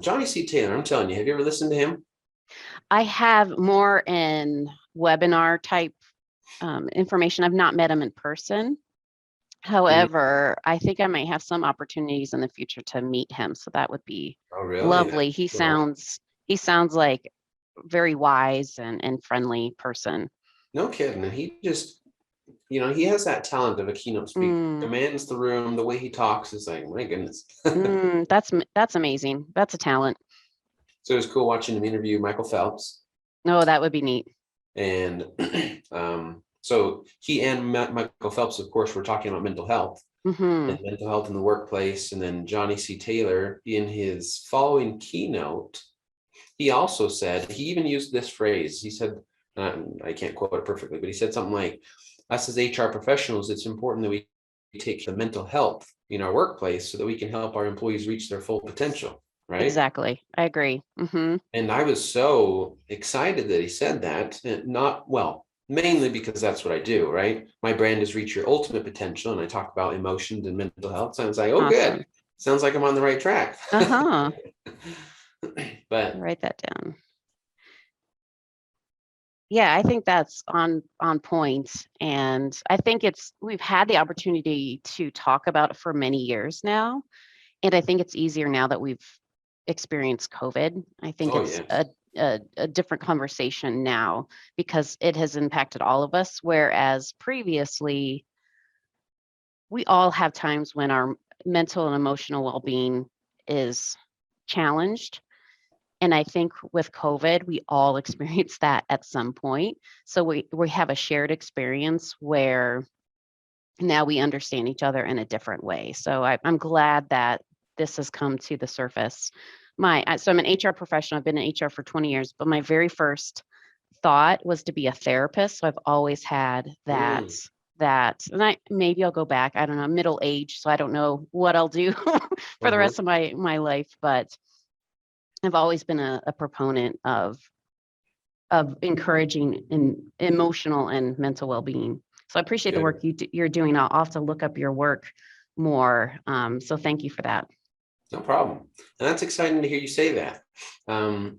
Johnny C. Taylor, I'm telling you, have you ever listened to him? I have more in webinar type information. I've not met him in person. Mm. However, I think I might have some opportunities in the future to meet him. So that would be Oh, really? lovely. That's cool. He sounds like very wise and friendly person. No kidding. And he just, he has that talent of a keynote speaker. Mm, Commands the room. The way he talks is like, my goodness. that's amazing. That's a talent. So it was cool watching him interview Michael Phelps. Oh, that would be neat. And so he and Michael Phelps, of course, were talking about mental health Hmm. and mental health in the workplace. And then Johnny C. Taylor, in his following keynote, he also said, he even used this phrase. He said, I can't quote it perfectly, but he said something like, us as HR professionals, it's important that we take the mental health in our workplace so that we can help our employees reach their full potential, right? Exactly. I agree. And I was so excited that he said that, and not, well, mainly because that's what I do, right? My brand is Reach Your Ultimate Potential, and I talk about emotions and mental health. So I was like, oh, good. Awesome. Sounds like I'm on the right track. Uh-huh. But Write that down. Yeah, I think that's on point. And I think we've had the opportunity to talk about it for many years now. And I think it's easier now that we've experienced COVID. I think oh, it's yes. a different conversation now because it has impacted all of us. Whereas previously, we all have times when our mental and emotional well-being is challenged. And I think with COVID, we all experienced that at some point. So we have a shared experience where now we understand each other in a different way. So I'm glad that this has come to the surface. So I'm an HR professional. I've been in HR for 20 years, but my very first thought was to be a therapist. So I've always had Mm, and I maybe I'll go back. I don't know, middle age, so I don't know what I'll do for the uh-huh. rest of my life, but I've always been a proponent of encouraging emotional and mental well-being. So I appreciate the Good. work you're doing. I'll have to look up your work more. So thank you for that. No problem. And that's exciting to hear you say that.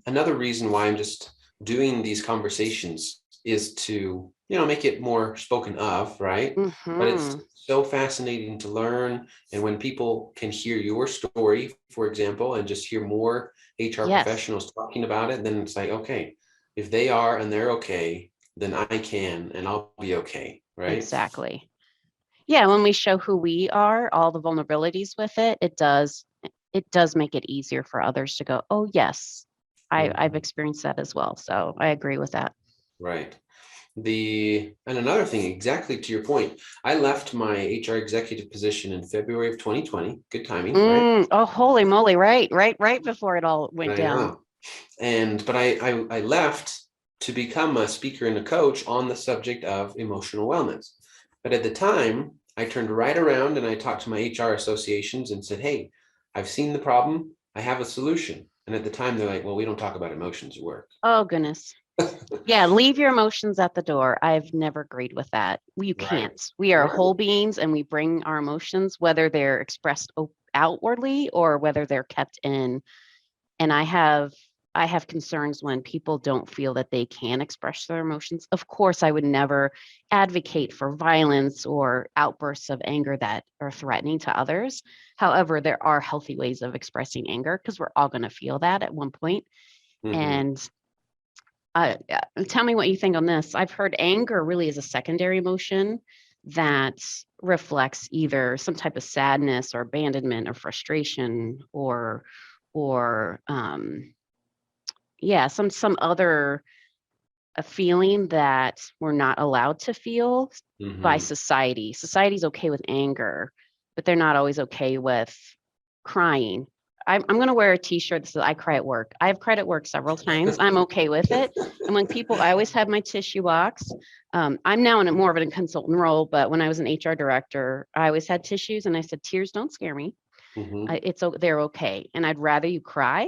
Another reason why I'm just doing these conversations is to, make it more spoken of, right? But it's Hmm. so fascinating to learn. And when people can hear your story, for example, and just hear more HR Yes, professionals talking about it, then it's like, okay, if they are and they're okay, then I can and I'll be okay, right? exactly. Yeah, when we show who we are, all the vulnerabilities with it, it does make it easier for others to go, oh yes, I've Mhm. experienced that as well. So I agree with that. Right. And another thing, exactly to your point, I left my HR executive position in February of 2020. Good timing, right? Oh, holy moly! Right before it all went I down. know. But I left to become a speaker and a coach on the subject of emotional wellness. But at the time, I turned right around and I talked to my HR associations and said, hey, I've seen the problem. I have a solution. And at the time, they're like, well, we don't talk about emotions at work. Oh goodness. Yeah, leave your emotions at the door. I've never agreed with that. You Right. can't. We are Right. whole beings and we bring our emotions, whether they're expressed outwardly or whether they're kept in. And I have concerns when people don't feel that they can express their emotions. Of course, I would never advocate for violence or outbursts of anger that are threatening to others. However, there are healthy ways of expressing anger because we're all going to feel that at one point. Mm-hmm. And tell me what you think on this. I've heard anger really is a secondary emotion that reflects either some type of sadness or abandonment or frustration or yeah, some other a feeling that we're not allowed to feel by Mm-hmm. society. Society's okay with anger, but they're not always okay with crying. I'm going to wear a t-shirt that says I cry at work. I've cried at work several times. I'm okay with it. And when people, I always have my tissue box. I'm now in a more of a consultant role, but when I was an HR director, I always had tissues and I said, tears don't scare me. Mm-hmm. They're okay. And I'd rather you cry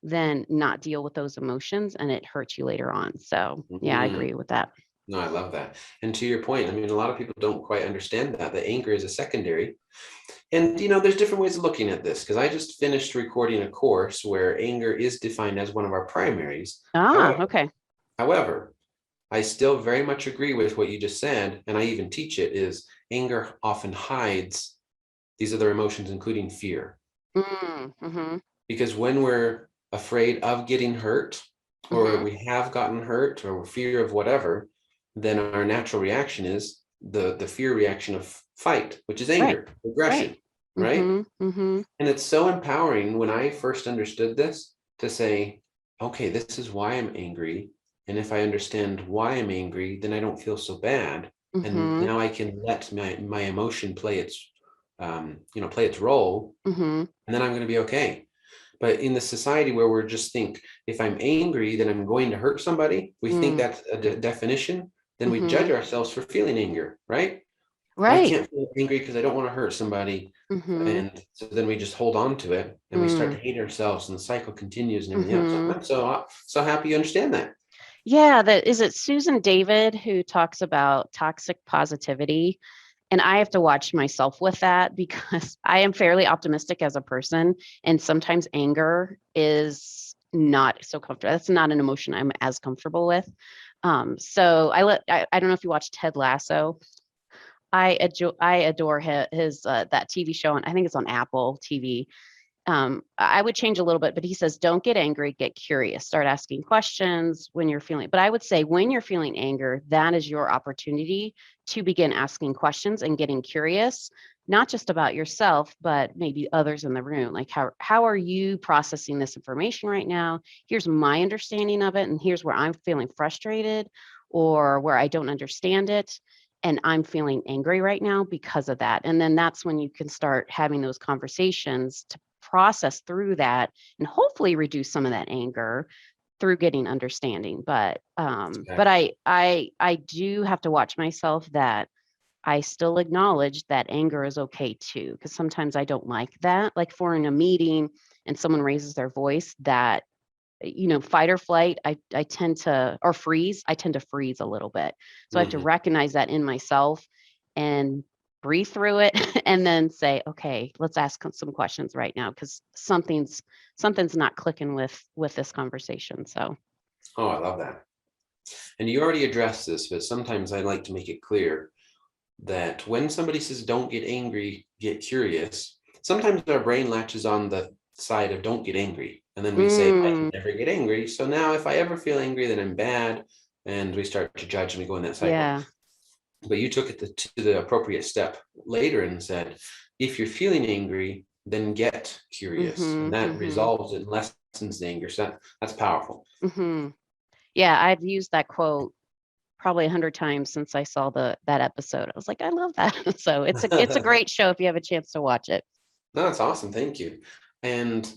than not deal with those emotions and it hurts you later on. So yeah, I Mm-hmm. agree with that. No, I love that. And to your point, I mean, a lot of people don't quite understand that anger is a secondary. And, there's different ways of looking at this because I just finished recording a course where anger is defined as one of our primaries. Okay. However, I still very much agree with what you just said. And I even teach it is anger often hides these other emotions, including fear. Mm-hmm. Because when we're afraid of getting hurt, or we have gotten hurt, or fear of whatever, then our natural reaction is the fear reaction of fight, which is Right. anger, aggression, right? Mm-hmm. And it's so empowering when I first understood this to say, okay, this is why I'm angry. And if I understand why I'm angry, then I don't feel so bad. And Mm-hmm. now I can let my emotion play its, play its role, Mm-hmm. and then I'm going to be okay. But in the society where we're just think, if I'm angry, then I'm going to hurt somebody, we think Mm-hmm. that's a definition, then we Mm-hmm. judge ourselves for feeling anger, right? I Right. can't feel angry because I don't want to hurt somebody. Mm-hmm. And so then we just hold on to it and we start to hate ourselves and the cycle continues and everything else. So Mm-hmm. I'm so happy you understand that. Yeah, that is it Susan David who talks about toxic positivity. And I have to watch myself with that because I am fairly optimistic as a person. And sometimes anger is not so comfortable. That's not an emotion I'm as comfortable with. So I don't know if you watch Ted Lasso. I adore his that TV show, and I think it's on Apple TV. I would change a little bit, but he says, don't get angry, get curious, start asking questions when you're feeling. But I would say when you're feeling anger, that is your opportunity to begin asking questions and getting curious, not just about yourself, but maybe others in the room. Like how are you processing this information right now? Here's my understanding of it, and here's where I'm feeling frustrated or where I don't understand it. And I'm feeling angry right now because of that. And then that's when you can start having those conversations to process through that and hopefully reduce some of that anger through getting understanding. But Exactly. I do have to watch myself that I still acknowledge that anger is okay too, because sometimes I don't like that. Like for in a meeting and someone raises their voice, that fight or flight, I tend to, or freeze, I tend to freeze a little bit. So I have to Mhm. recognize that in myself and breathe through it and then say, okay, let's ask some questions right now because something's not clicking with this conversation. So Oh, I love that. And you already addressed this, but sometimes I like to make it clear that when somebody says don't get angry, get curious, sometimes our brain latches on the side of don't get angry. And then we say, I can mm, never get angry. So now if I ever feel angry, then I'm bad. And we start to judge and we go in that cycle. yeah. But you took it to the appropriate step later and said, if you're feeling angry, then get curious. And that Mm-hmm. resolves and lessens the anger. So that's powerful. Mm-hmm. Yeah, I've used that quote probably 100 times since I saw that episode. I was like, I love that. So it's a No, great show if you have a chance to watch it. that's awesome. Thank you. And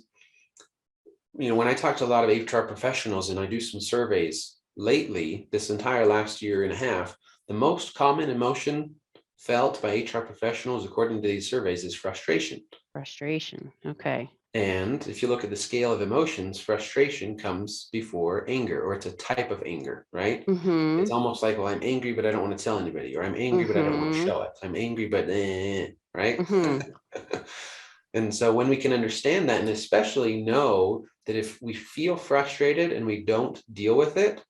when I talk to a lot of HR professionals and I do some surveys lately, this entire last year and a half, the most common emotion felt by HR professionals, according to these surveys, is frustration. Frustration. Okay. And if you look at the scale of emotions, frustration comes before anger, or it's a type of anger, right? It's Mhm. almost like, well, I'm angry, but I don't want to tell anybody, or I'm angry, but I don't want to Mhm. show it. I'm angry, but right? Mhm. And so when we can understand that, and especially know that if we feel frustrated and we don't deal with it,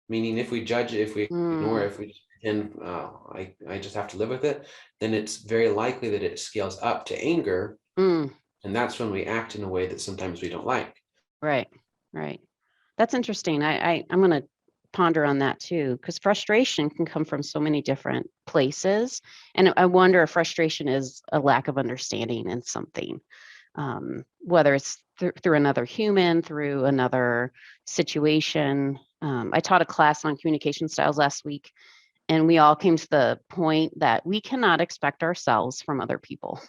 meaning if we judge it, if we ignore Mm. it, if we just pretend, I just have to live with it, then it's very likely that it scales up to anger. Mm. And that's when we act in a way that sometimes we don't like. Right. Right. That's interesting. I'm gonna ponder on that too, because frustration can come from so many different places, and I wonder if frustration is a lack of understanding in something, whether it's through another human, through another situation. I taught a class on communication styles last week, and we all came to the point that we cannot expect ourselves from other people.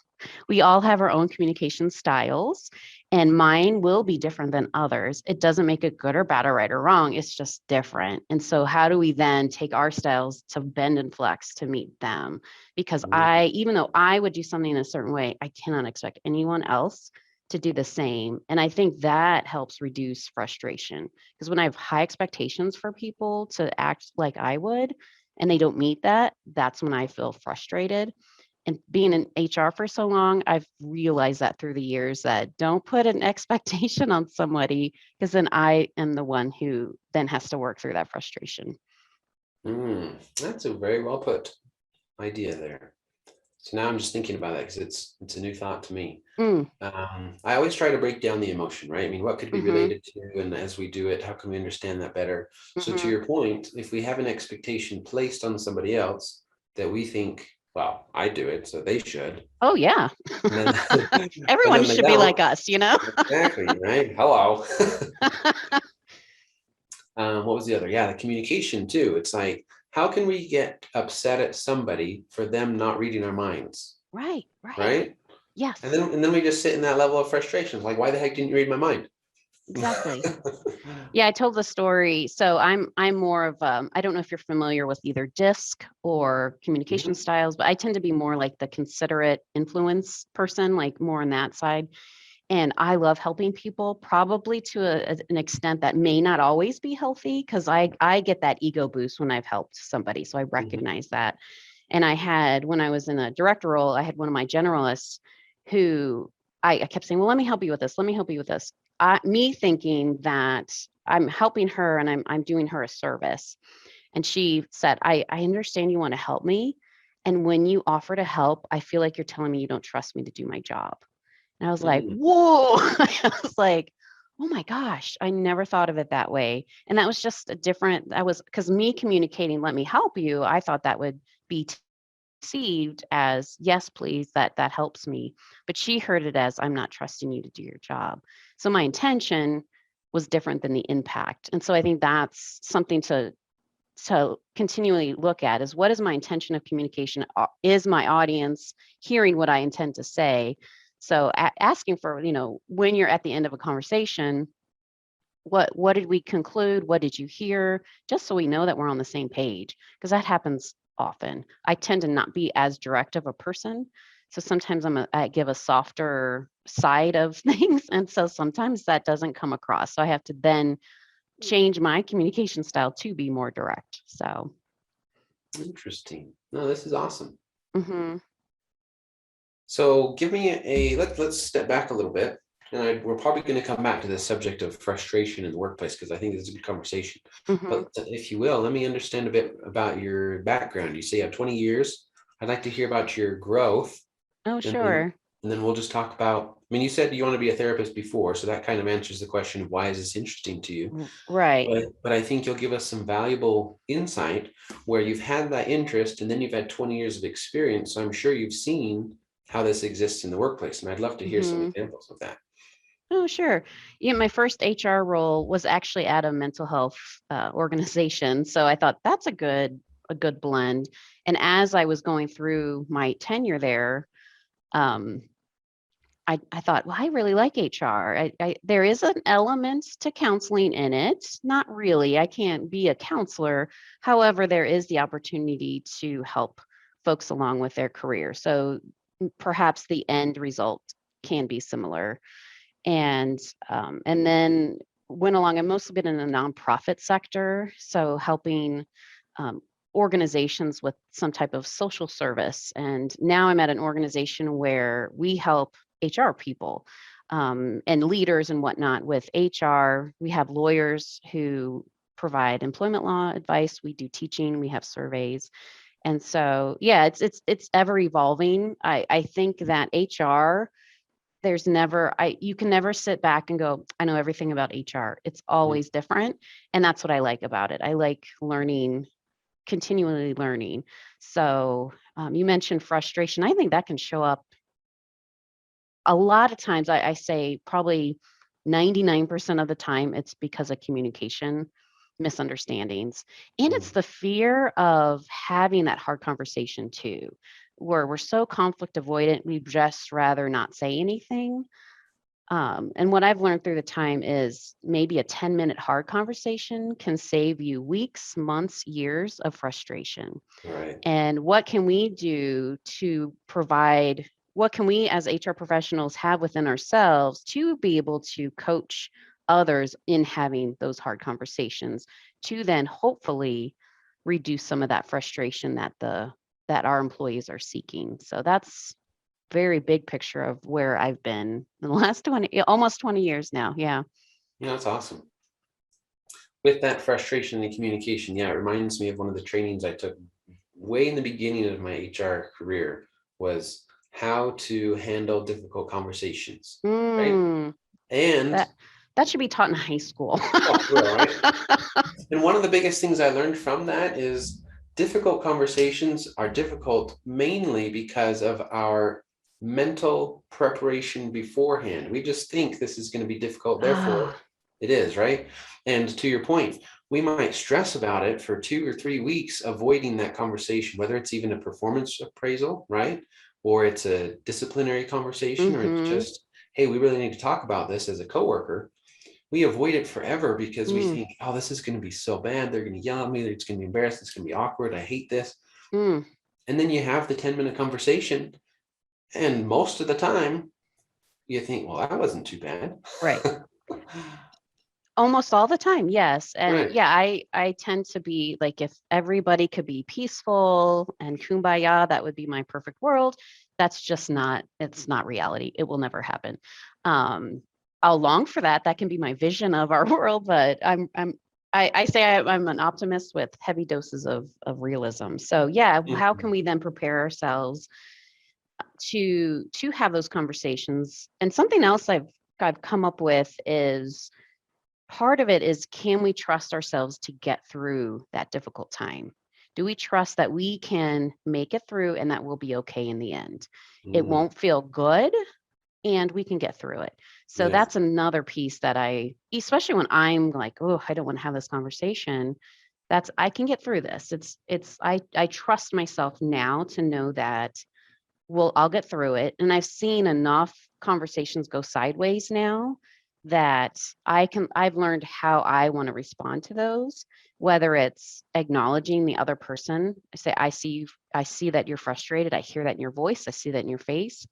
We all have our own communication styles, and mine will be different than others. It doesn't make it good or bad or right or wrong. It's just different. And so, how do we then take our styles to bend and flex to meet them? Because even though I would do something in a certain way, I cannot expect anyone else to do the same. And I think that helps reduce frustration because when I have high expectations for people to act like I would, and they don't meet that, that's when I feel frustrated. And being in HR for so long, I've realized that through the years that don't put an expectation on somebody, because then I am the one who then has to work through that frustration. That's a very well put idea there. So now I'm just thinking about that because it's a new thought to me. Mm, I always try to break down the emotion, right? I mean, what could be mm-hmm, related to, and as we do it, how can we understand that better? So to mm-hmm. your point, if we have an expectation placed on somebody else that we think, well, I do it, so they should, Oh yeah. and then and Everyone then they should be like don't. us, you know? Exactly, right? Hello. What was the other? Yeah, the communication too. It's like, how can we get upset at somebody for them not reading our minds, Right, right. right? And Yes, then we just sit in that level of frustration. Like, why the heck didn't you read my mind? exactly. Yeah, I told the story. So I'm more of I don't know if you're familiar with either DISC or communication Mhm. styles, but I tend to be more like the considerate influence person, like more on that side. And I love helping people, probably to an extent that may not always be healthy, because I get that ego boost when I've helped somebody. So I Mhm. recognize that. And I had, when I was in a director role, I had one of my generalists who I kept saying, well, let me help you with this. Let me help you with this. Me thinking that I'm helping her and I'm doing her a service. And she said, I understand you want to help me. And when you offer to help, I feel like you're telling me you don't trust me to do my job. And I was like, Mm. whoa. I was like, oh my gosh, I never thought of it that way. And that was just a different, that was because me communicating, let me help you, I thought that would be perceived as, yes, please, that helps me. But she heard it as, I'm not trusting you to do your job. So my intention was different than the impact. And so I think that's something to continually look at is, what is my intention of communication? Is my audience hearing what I intend to say? So asking for, when you're at the end of a conversation, what did we conclude? What did you hear? Just so we know that we're on the same page, because that happens often. I tend to not be as direct of a person. So sometimes I give a softer side of things. And so sometimes that doesn't come across. So I have to then change my communication style to be more direct. So, Interesting. No, this is awesome. mhm, So give me let's step back a little bit. And we're probably going to come back to this subject of frustration in the workplace because I think this is a good conversation. mhm. But if you will, let me understand a bit about your background. You say you have 20 years. I'd like to hear about your growth. Oh, And then sure. we'll just talk about, I mean, you said you want to be a therapist before, so that kind of answers the question of why is this interesting to you? Right. But I think you'll give us some valuable insight where you've had that interest and then you've had 20 years of experience. So I'm sure you've seen how this exists in the workplace. And I'd love to hear some Mhm. examples of that. Oh, sure. Yeah, my first HR role was actually at a mental health organization, so I thought that's a good blend. And as I was going through my tenure there, um, I thought, well, I really like HR. There is an element to counseling in it. Not really. I can't be a counselor. However, there is the opportunity to help folks along with their career. So perhaps the end result can be similar. And then went along. I've mostly been in the nonprofit sector, so helping um, organizations with some type of social service. And now I'm at an organization where we help HR people and leaders and whatnot with HR. We have lawyers who provide employment law advice. We do teaching. We have surveys. And so, yeah, it's ever evolving. I think that HR, there's never I you can never sit back and go, I know everything about HR. It's Mm. always different. And that's what I like about it. I like learning, continually learning. So you mentioned frustration. I think that can show up a lot of times. I say probably 99% of the time it's because of communication misunderstandings. And it's Mm. the fear of having that hard conversation too, where we're so conflict avoidant, we'd just rather not say anything. And what I've learned through the time is maybe a 10-minute hard conversation can save you weeks, months, years of frustration. Right. And what can we do to provide, what can we as HR professionals have within ourselves to be able to coach others in having those hard conversations to then hopefully reduce some of that frustration that our employees are seeking. So that's very big picture of where I've been in the last 20, almost 20 years now. Yeah. Yeah, that's awesome. With that frustration and communication, yeah, it reminds me of one of the trainings I took way in the beginning of my HR career, was how to handle difficult conversations, right? Mm, And that should be taught in high school. oh, well, right? And one of the biggest things I learned from that is difficult conversations are difficult mainly because of our mental preparation beforehand. We just think this is going to be difficult, therefore Ah, it is, right? And to your point, we might stress about it for 2 or 3 weeks, avoiding that conversation, whether it's even a performance appraisal, right? Or it's a disciplinary conversation, or it's mm-hmm. just, hey, we really need to talk about this as a coworker. We avoid it forever because we Mm, think, oh, this is going to be so bad. They're going to yell at me. It's going to be embarrassed. It's going to be awkward. I hate this. mm, And then you have the 10-minute conversation. And most of the time, you think, well, that wasn't too bad. right. Almost all the time, yes. And Right. yeah, I tend to be like, if everybody could be peaceful and kumbaya, that would be my perfect world. That's just not, it's not reality. It will never happen. Um, I'll long for that. That can be my vision of our world, but I say I'm an optimist with heavy doses of realism. So yeah, how can Mhm. we then prepare ourselves to have those conversations? And something else I've come up with is, part of it is, can we trust ourselves to get through that difficult time? Do we trust that we can make it through and that we'll be okay in the end? It Mm, won't feel good and we can get through it. So yes. that's another piece that especially when I'm like, oh, I don't want to have this conversation. That's, I can get through this. I trust myself now to know that, well, I'll get through it. And I've seen enough conversations go sideways now that I've learned how I want to respond to those, whether it's acknowledging the other person. I say, I see you, I see that you're frustrated. I hear that in your voice. I see that in your face.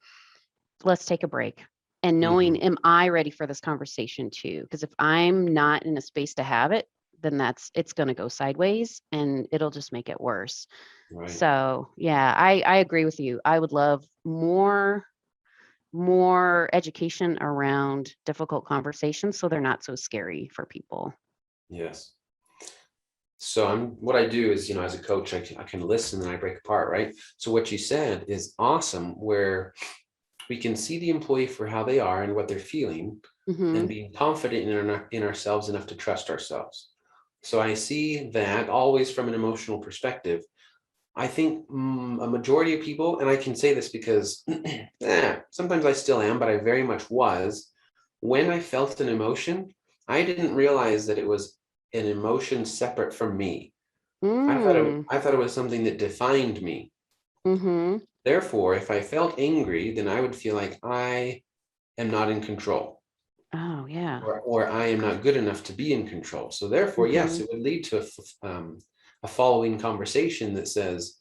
Let's take a break. And knowing, Mhm. am I ready for this conversation too? Because if I'm not in a space to have it, then it's going to go sideways and it'll just make it worse. Right. So yeah, I agree with you. I would love more education around difficult conversations so they're not so scary for people. Yes. So what I do is, as a coach, I can listen and I break apart, right? So what you said is awesome, where we can see the employee for how they are and what they're feeling, and Hmm. being confident in ourselves enough to trust ourselves. So I see that always from an emotional perspective. I think a majority of people, and I can say this because sometimes I still am, but I very much was, when I felt an emotion, I didn't realize that it was an emotion separate from me. Mm. I thought it was something that defined me. Hmm. Therefore, if I felt angry, then I would feel like I am not in control, Oh yeah. or I am not good enough to be in control. So therefore, yes, Hmm. it would lead to a following conversation that says,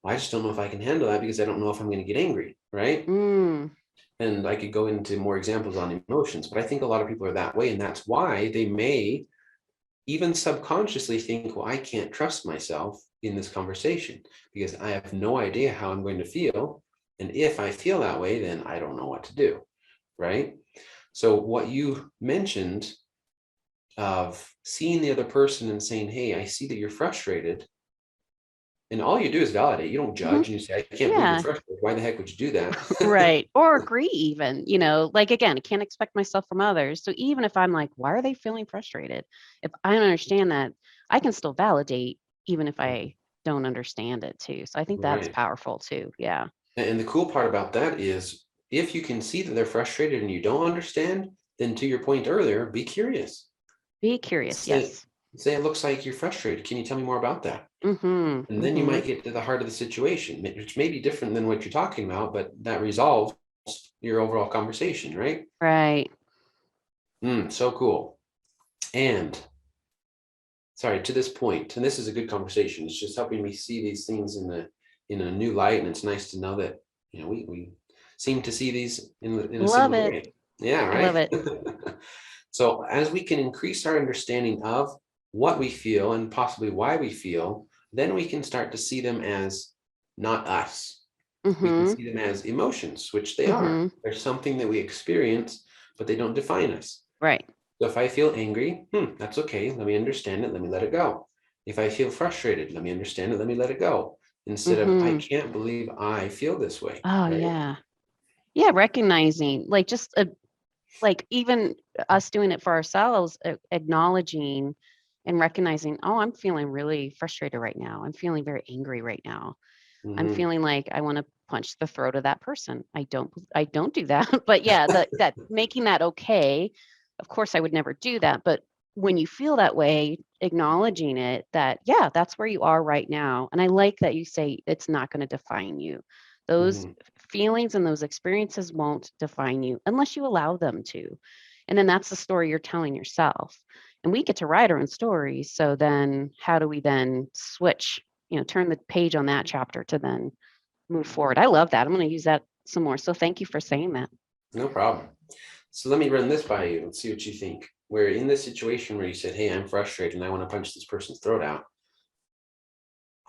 I just don't know if I can handle that because I don't know if I'm going to get angry, right? Mm. And I could go into more examples on emotions, but I think a lot of people are that way. And that's why they may even subconsciously think, well, I can't trust myself in this conversation because I have no idea how I'm going to feel. And if I feel that way, then I don't know what to do, right? So what you mentioned of seeing the other person and saying, hey, I see that you're frustrated. And all you do is validate. You don't Hmm. judge and you say, I can't believe you're Yeah. frustrated. Why the heck would you do that? Right. Or agree even, like again, I can't expect myself from others. So even if I'm like, why are they feeling frustrated? If I don't understand that, I can still validate even if I don't understand it too. So I think that's Right. powerful too. Yeah. And the cool part about that is if you can see that they're frustrated and you don't understand, then to your point earlier, be curious. Be curious. Say, Yes. say it looks like you're frustrated. Can you tell me more about that? Mhm. And then you Mhm. might get to the heart of the situation, which may be different than what you're talking about, but that resolves your overall conversation, right? Right. So cool. And sorry, to this point, and this is a good conversation. It's just helping me see these things in a new light, and it's nice to know that we seem to see these in a Love similar it. way. Yeah, I love right. it. So as we can increase our understanding of what we feel and possibly why we feel, then we can start to see them as not us. We can Mm-hmm. see them as emotions, which they are. Mm-hmm. They're something that we experience, but they don't define us. Right. So if I feel angry, that's okay. Let me understand it. Let me let it go. If I feel frustrated, let me understand it. Let me let it go. Instead of, I Mm-hmm. can't believe I feel this way, Oh, right? yeah. Yeah. Recognizing, like, just like even us doing it for ourselves, acknowledging and recognizing, oh, I'm feeling really frustrated right now. I'm feeling very angry right now. I'm Mm-hmm. feeling like I want to punch the throat of that person. I don't do that. But yeah, that making that okay. Of course I would never do that, but when you feel that way, acknowledging it, that yeah, that's where you are right now. And I like that you say it's not going to define you. Those Mm-hmm. feelings and those experiences won't define you unless you allow them to. And then that's the story you're telling yourself. And we get to write our own stories. So then how do we then switch, turn the page on that chapter to then move forward? I love that. I'm going to use that some more. So thank you for saying that. No problem. So let me run this by you and see what you think. We're in this situation where you said, hey, I'm frustrated and I want to punch this person's throat out.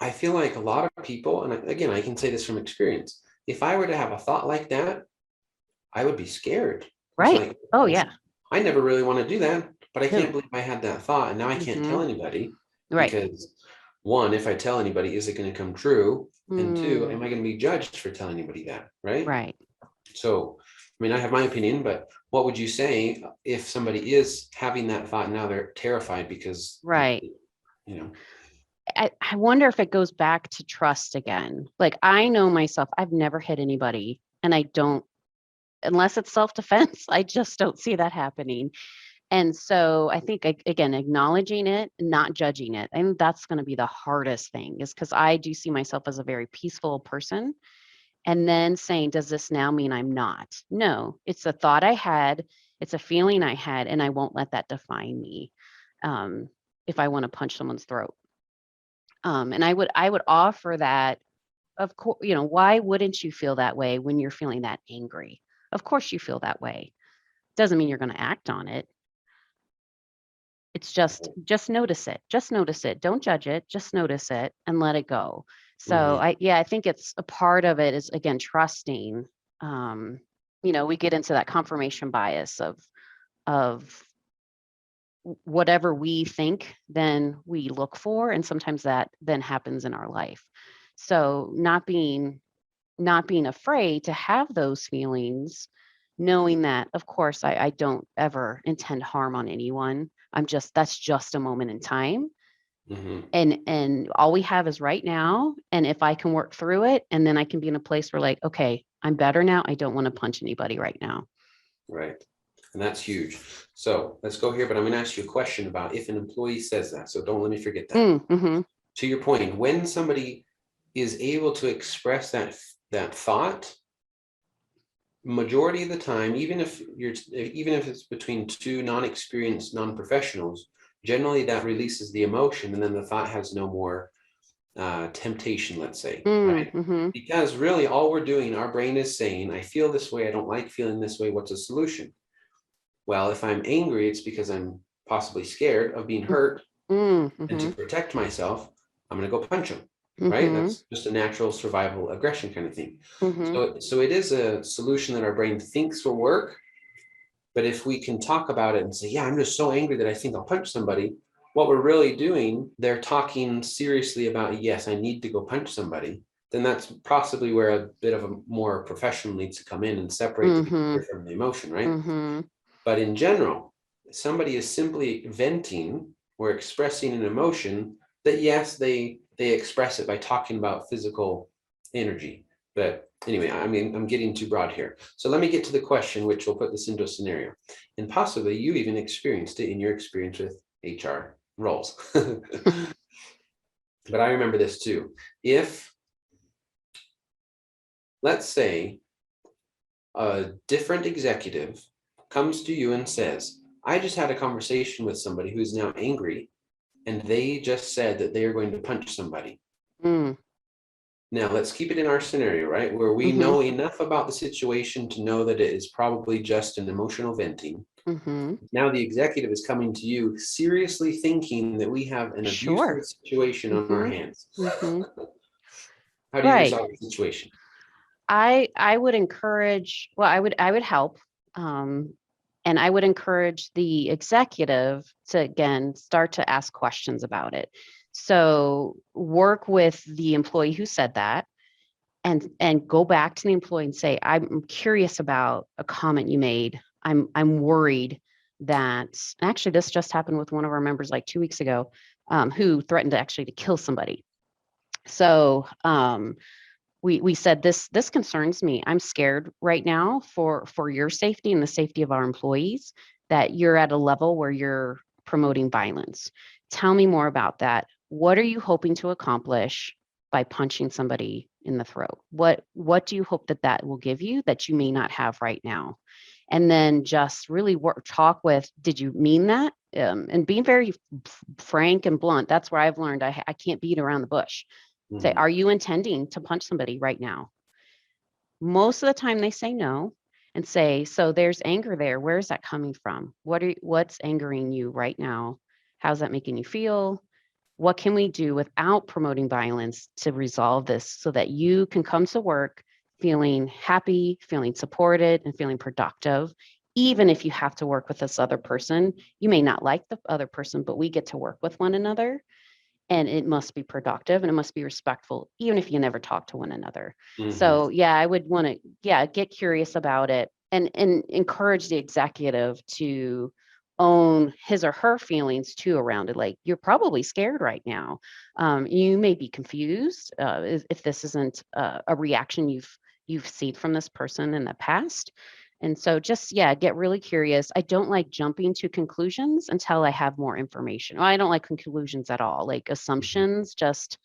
I feel like a lot of people, and again, I can say this from experience, if I were to have a thought like that, I would be scared. It's Right. like, Oh, yeah. I never really want to do that, but I can't No. believe I had that thought. And now I can't Mm-hmm. tell anybody Right. because one, if I tell anybody, is it going to come true? And two, Mm, am I going to be judged for telling anybody that? Right. right. So, I mean, I have my opinion, but what would you say if somebody is having that thought and now they're terrified because, Right. you know, I wonder if it goes back to trust again. Like I know myself, I've never hit anybody and I don't, unless it's self-defense, I just don't see that happening. And so I think again, acknowledging it, not judging it. And that's going to be the hardest thing is because I do see myself as a very peaceful person. And then saying, does this now mean I'm not? No, it's a thought I had, it's a feeling I had, and I won't let that define me. Um, if I want to punch someone's throat. And I would offer that, of course, why wouldn't you feel that way when you're feeling that angry? Of course you feel that way. Doesn't mean you're going to act on it. It's just notice it. Just notice it. Don't judge it. Just notice it and let it go. So mhm, I think it's a part of it is again trusting. Um, we get into that confirmation bias of whatever we think, then we look for, and sometimes that then happens in our life. So not being afraid to have those feelings, knowing that, of course, I don't ever intend harm on anyone. That's just a moment in time. mhm, And all we have is right now. And if I can work through it, and then I can be in a place where like, okay, I'm better now. I don't want to punch anybody right now. right. And that's huge. So let's go here, but I'm going to ask you a question about if an employee says that. So don't let me forget that. Mm-hmm. To your point, when somebody is able to express that thought, majority of the time, even if it's between two non-experienced non-professionals, generally that releases the emotion, and then the thought has no more temptation, let's say, right? Mm-hmm. Because really all we're doing, our brain is saying, I feel this way, I don't like feeling this way, what's a solution? Well, if I'm angry, it's because I'm possibly scared of being hurt, and to Mm-hmm. protect myself, I'm going to go punch them, right? Mm-hmm. That's just a natural survival aggression kind of thing. Mm-hmm. So it is a solution that our brain thinks will work. But if we can talk about it and say, yeah, I'm just so angry that I think I'll punch somebody, what we're really doing, they're talking seriously about, yes, I need to go punch somebody, then that's possibly where a bit of a more professional needs to come in and separate the Mm-hmm. behavior from the emotion, right? Mm-hmm. But in general, somebody is simply venting or expressing an emotion that, yes, they express it by talking about physical energy. But anyway, I mean, I'm getting too broad here. So let me get to the question, which will put this into a scenario. And possibly you even experienced it in your experience with HR roles. But I remember this too. If, let's say, a different executive comes to you and says, I just had a conversation with somebody who is now angry, and they just said that they are going to punch somebody. Mm. Now, let's keep it in our scenario, right? Where we Mm-hmm. know enough about the situation to know that it is probably just an emotional venting. Mm-hmm. Now the executive is coming to you seriously thinking that we have an Sure. abusive situation on our Mm-hmm. hands. Mm-hmm. How do you Right. resolve the situation? I would encourage, well, I would help. Um, and I would encourage the executive to again start to ask questions about it. So work with the employee who said that and go back to the employee and say, I'm curious about a comment you made. I'm worried that actually this just happened with one of our members like 2 weeks ago, who threatened to actually to kill somebody. So we said this concerns me. I'm scared right now for your safety and the safety of our employees that you're at a level where you're promoting violence. Tell me more about that. What are you hoping to accomplish by punching somebody in the throat? What do you hope that that will give you that you may not have right now? And then just really talk with, did you mean that? And being very frank and blunt. That's where I've learned I can't beat around the bush. Say, Mhm. are you intending to punch somebody right now? Most of the time they say no and say, so there's anger there. Where is that coming from? What's angering you right now? How's that making you feel? What can we do without promoting violence to resolve this so that you can come to work feeling happy, feeling supported, and feeling productive? Even if you have to work with this other person, you may not like the other person, but we get to work with one another and it must be productive and it must be respectful even if you never talk to one another. Mhm. So yeah, I would want to get curious about it and encourage the executive to own his or her feelings too around it. Like, you're probably scared right now. You may be confused if this isn't a reaction you've seen from this person in the past. And so just, yeah, get really curious. I don't like jumping to conclusions until I have more information. Well, I don't like conclusions at all. Like Mhm. assumptions, just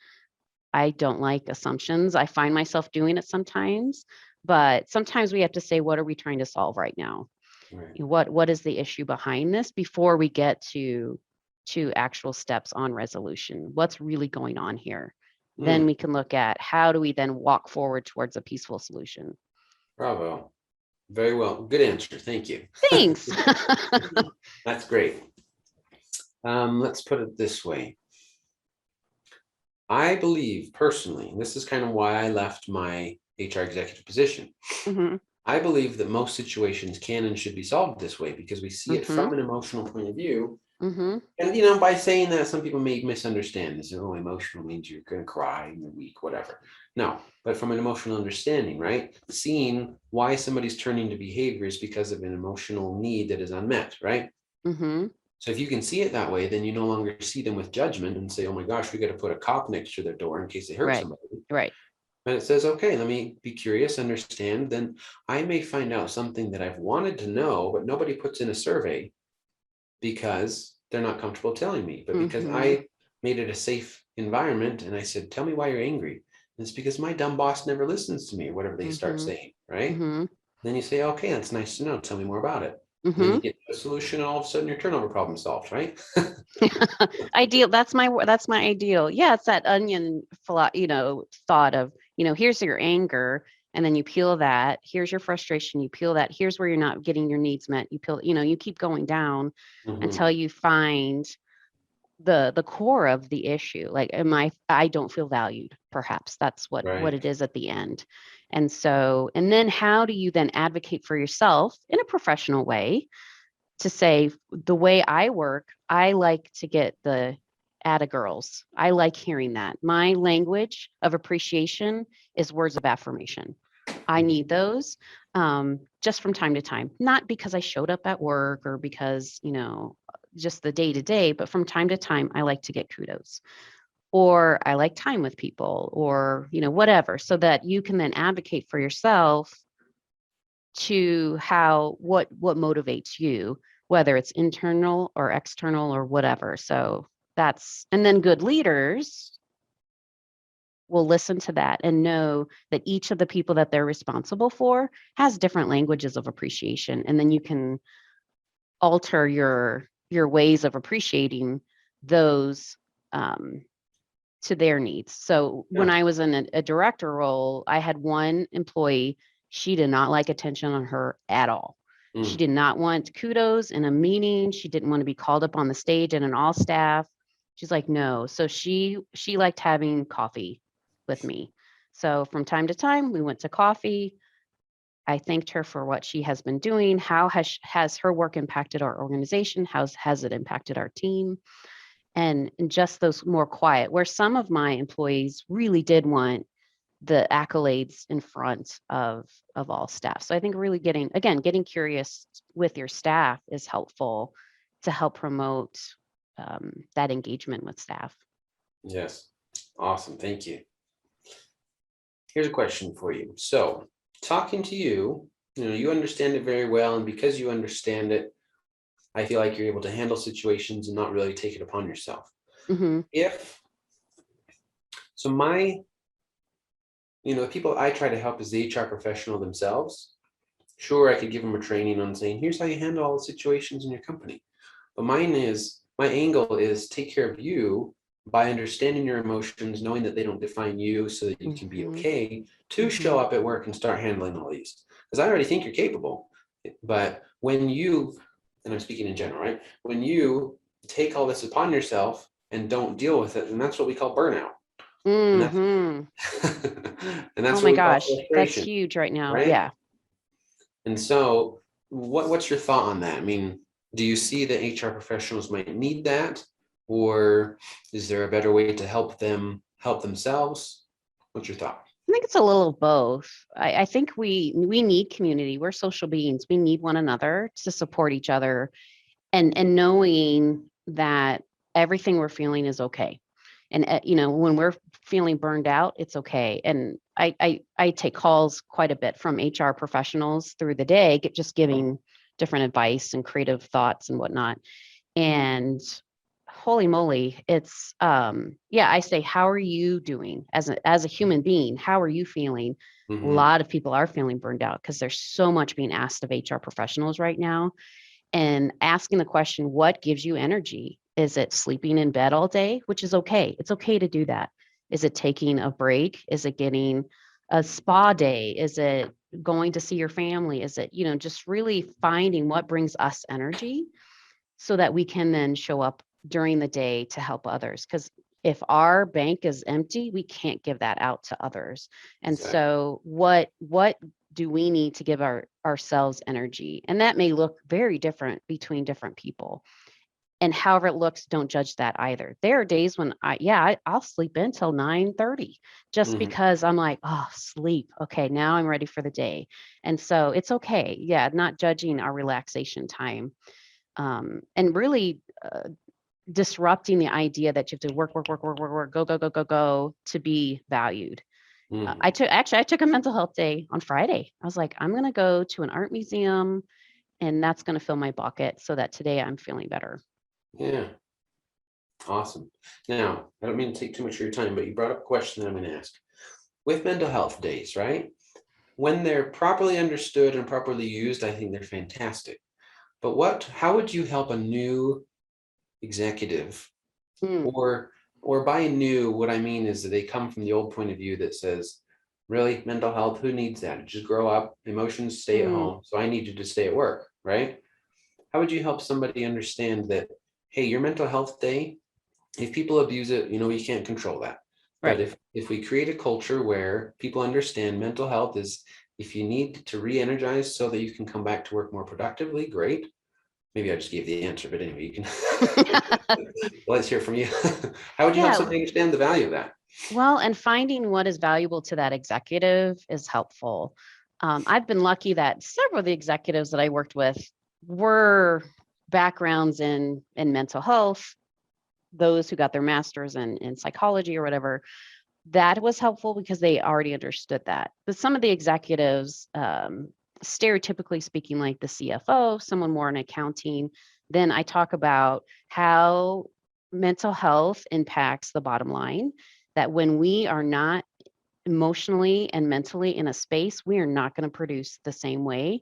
I don't like assumptions. I find myself doing it sometimes, but sometimes we have to say, what are we trying to solve right now? Right. What is the issue behind this before we get to actual steps on resolution? What's really going on here? Then Mm. we can look at how do we then walk forward towards a peaceful solution. Bravo. Very well. Good answer. Thank you. Thanks. That's great. Let's put it this way. I believe personally, and this is kind of why I left my HR executive position. Hmm. I believe that most situations can and should be solved this way because we see it Hmm. from an emotional point of view. Hmm. And by saying that, some people may misunderstand this. Oh, emotional means you're going to cry, you're weak, whatever. No, but from an emotional understanding, right? Seeing why somebody's turning to behaviors because of an emotional need that is unmet, right? Hmm. So if you can see it that way, then you no longer see them with judgment and say, oh my gosh, we got to put a cop next to their door in case they hurt Right. somebody. Right. And it says, okay, let me be curious, understand. Then I may find out something that I've wanted to know, but nobody puts in a survey because they're not comfortable telling me. But because Hmm. I made it a safe environment and I said, tell me why you're angry. And it's because my dumb boss never listens to me or whatever they start Hmm. saying, right? Hmm. Then you say, okay, that's nice to know. Tell me more about it. And then Hmm. you get a solution, and all of a sudden your turnover problem solved, right? Ideal. That's my ideal. Yeah, it's that onion, thought of, here's your anger, and then you peel that. Here's your frustration. You peel that. Here's where you're not getting your needs met. You peel. You keep going down Mhm. until you find the core of the issue. Like, I don't feel valued. Perhaps that's what Right. it is at the end. And then how do you then advocate for yourself in a professional way? To say the way I work, I like to get the atta girls. I like hearing that. My language of appreciation is words of affirmation. I Mhm. need those just from time to time, not because I showed up at work or because, just the day to day, but from time to time, I like to get kudos or I like time with people or, whatever, so that you can then advocate for yourself to what motivates you, whether it's internal or external or whatever. So and then good leaders will listen to that and know that each of the people that they're responsible for has different languages of appreciation, and then you can alter your ways of appreciating those um, to their needs. So when Yeah. I was in a director role, I had one employee, she did not like attention on her at all. She Mm, did not want kudos in a meeting. She didn't want to be called up on the stage and an all staff. She's like, no. So she liked having coffee with me. So from time to time, we went to coffee. I thanked her for what she has been doing. How has her work impacted our organization? How has it impacted our team? And just those more quiet, where some of my employees really did want the accolades in front of all staff. So I think really getting curious with your staff is helpful to help promote that engagement with staff. yes. Awesome. Thank you. Here's a question for you. So, talking to you, you understand it very well. And because you understand it, I feel like you're able to handle situations and not really take it upon yourself. Hmm. If so, the people I try to help is the HR professional themselves. Sure, I could give them a training on saying, here's how you handle all the situations in your company. But my angle is take care of you by understanding your emotions, knowing that they don't define you so that you can be Hmm. okay to Hmm. show up at work and start handling all these. Because I already think you're capable. But and I'm speaking in general, right? When you take all this upon yourself and don't deal with it, and that's what we call burnout. And that's Hmm. and Oh that's what my we call gosh, that's frustration, huge right now. right? Yeah. And so what's your thought on that? I mean, do you see that HR professionals might need that? Or is there a better way to help them help themselves? What's your thought? I think it's a little of both. I think we need community. We're social beings. We need one another to support each other, and knowing that everything we're feeling is okay. And when we're feeling burned out, it's okay. And I take calls quite a bit from HR professionals through the day, just giving different advice and creative thoughts and whatnot. And holy moly, it's yeah, I say, how are you doing as a human being? How are you feeling? A Mm-hmm. lot of people are feeling burned out because there's so much being asked of HR professionals right now, and asking the question, what gives you energy? Is it sleeping in bed all day? Which is okay. It's okay to do that. Is it taking a break? Is it getting a spa day? Is it going to see your family? Is it, just really finding what brings us energy so that we can then show up during the day to help others? Because if our bank is empty, we can't give that out to others. And Exactly. so what do we need to give ourselves energy? And that may look very different between different people. And however it looks, don't judge that either. There are days when I'll sleep until 9:30 just Mm-hmm. because I'm like, oh, sleep. Okay, now I'm ready for the day. And so it's okay. Yeah, not judging our relaxation time. And really disrupting the idea that you have to work, work, work, work, work, work, go, go, go, go, go to be valued. Mm-hmm. I took a mental health day on Friday. I was like, I'm going to go to an art museum, and that's going to fill my bucket so that today I'm feeling better. Yeah. Awesome. Now, I don't mean to take too much of your time, but you brought up a question that I'm going to ask. With mental health days, right? When they're properly understood and properly used, I think they're fantastic. But how would you help a new executive, Mm, or by new, what I mean is that they come from the old point of view that says, really, mental health, who needs that? Just grow up, emotions stay at mm, home, so I need you to stay at work, right? How would you help somebody understand that, hey, your mental health day, if people abuse it, you can't control that. But right. if we create a culture where people understand mental health is, if you need to re-energize so that you can come back to work more productively, great. Maybe I just gave the answer, but anyway, you can let's hear from you. How would you help Yeah. somebody understand the value of that? Well, and finding what is valuable to that executive is helpful. I've been lucky that several of the executives that I worked with were backgrounds in mental health, those who got their masters in psychology or whatever. That was helpful because they already understood that. But some of the executives, stereotypically speaking, like the CFO, someone more in accounting, then I talk about how mental health impacts the bottom line. That when we are not emotionally and mentally in a space, we are not going to produce the same way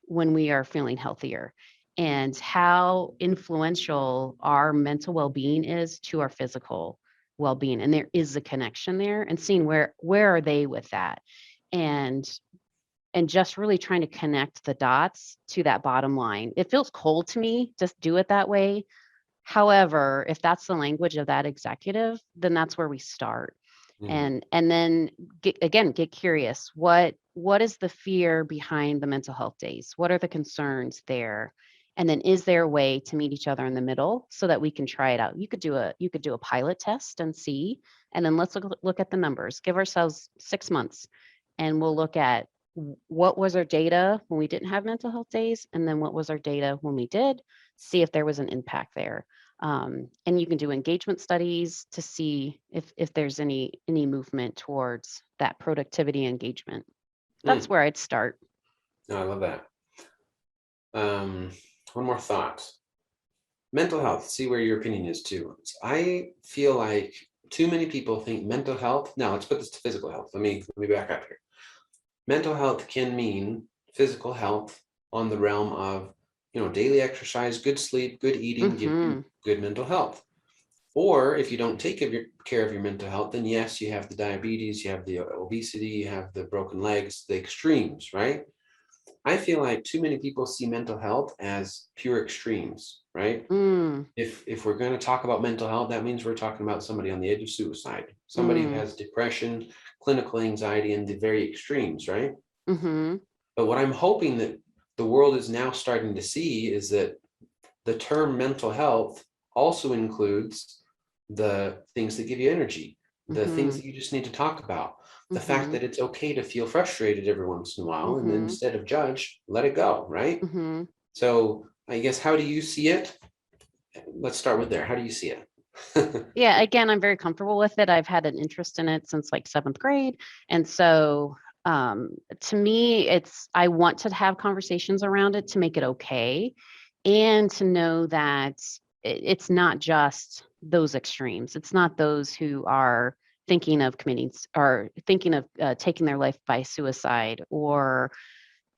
when we are feeling healthier, and how influential our mental well-being is to our physical well-being. And there is a connection there, and seeing where are they with that. And and just really trying to connect the dots to that bottom line. It feels cold to me, just do it that way. However, if that's the language of that executive, then that's where we start. Mhm. And then get curious. What is the fear behind the mental health days? What are the concerns there? And then is there a way to meet each other in the middle so that we can try it out? You could do a pilot test and see, and then let's look at the numbers. Give ourselves 6 months and we'll look at what was our data when we didn't have mental health days, and then what was our data when we did, see if there was an impact there. And you can do engagement studies to see if there's any movement towards that productivity engagement. That's Mm. where I'd start. No, I love that. One more thought. Mental health, see where your opinion is too. I feel like too many people think mental health. Now let's put this to physical health. Let me back up here. Mental health can mean physical health on the realm of, daily exercise, good sleep, good eating, give Mm-hmm. you good mental health. Or if you don't take care of your mental health, then yes, you have the diabetes, you have the obesity, you have the broken legs, the extremes, right? I feel like too many people see mental health as pure extremes, right? Mm, If we're going to talk about mental health, that means we're talking about somebody on the edge of suicide, somebody who mm, has depression, clinical anxiety, and the very extremes, right? mm-hmm. But what I'm hoping that the world is now starting to see is that the term mental health also includes the things that give you energy, the things Mm-hmm. that you just need to talk about, the fact Mm-hmm. that it's okay to feel frustrated every once in a while, and then Mm-hmm. instead of judge, let it go, right? Mm-hmm. So I guess, how do you see it? Let's start with there. How do you see it? Yeah, again, I'm very comfortable with it. I've had an interest in it since like 7th grade. And so to me, I want to have conversations around it to make it okay. And to know that it's not just those extremes. It's not those who are thinking of or thinking of taking their life by suicide or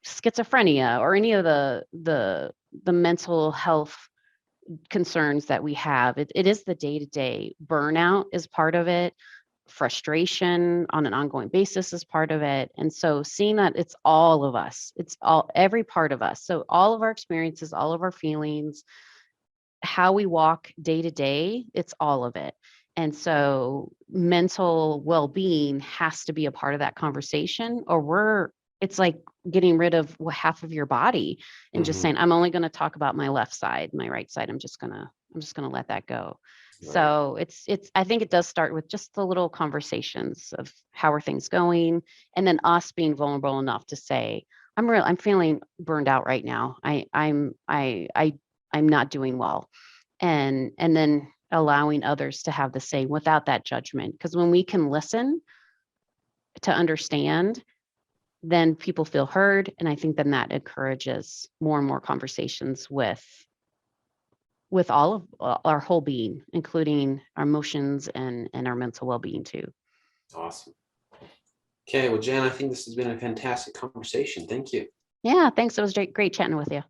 schizophrenia or any of the mental health concerns that we have. It is the day-to-day. Burnout is part of it. Frustration on an ongoing basis is part of it. And so seeing that it's all of us, it's every part of us. So all of our experiences, all of our feelings, how we walk day to day, it's all of it. And so mental well-being has to be a part of that conversation, or it's like getting rid of half of your body and just Mhm. saying, I'm only going to talk about my left side, my right side. I'm just gonna let that go. Right. So I think it does start with just the little conversations of how are things going, and then us being vulnerable enough to say, I'm feeling burned out right now. I'm not doing well. And then allowing others to have the same without that judgment. Because when we can listen to understand, then people feel heard. And I think then that encourages more and more conversations with all of our whole being, including our emotions and our mental well-being too. Awesome. Okay, well, Jen, I think this has been a fantastic conversation. Thank you. Yeah, thanks. It was great chatting with you.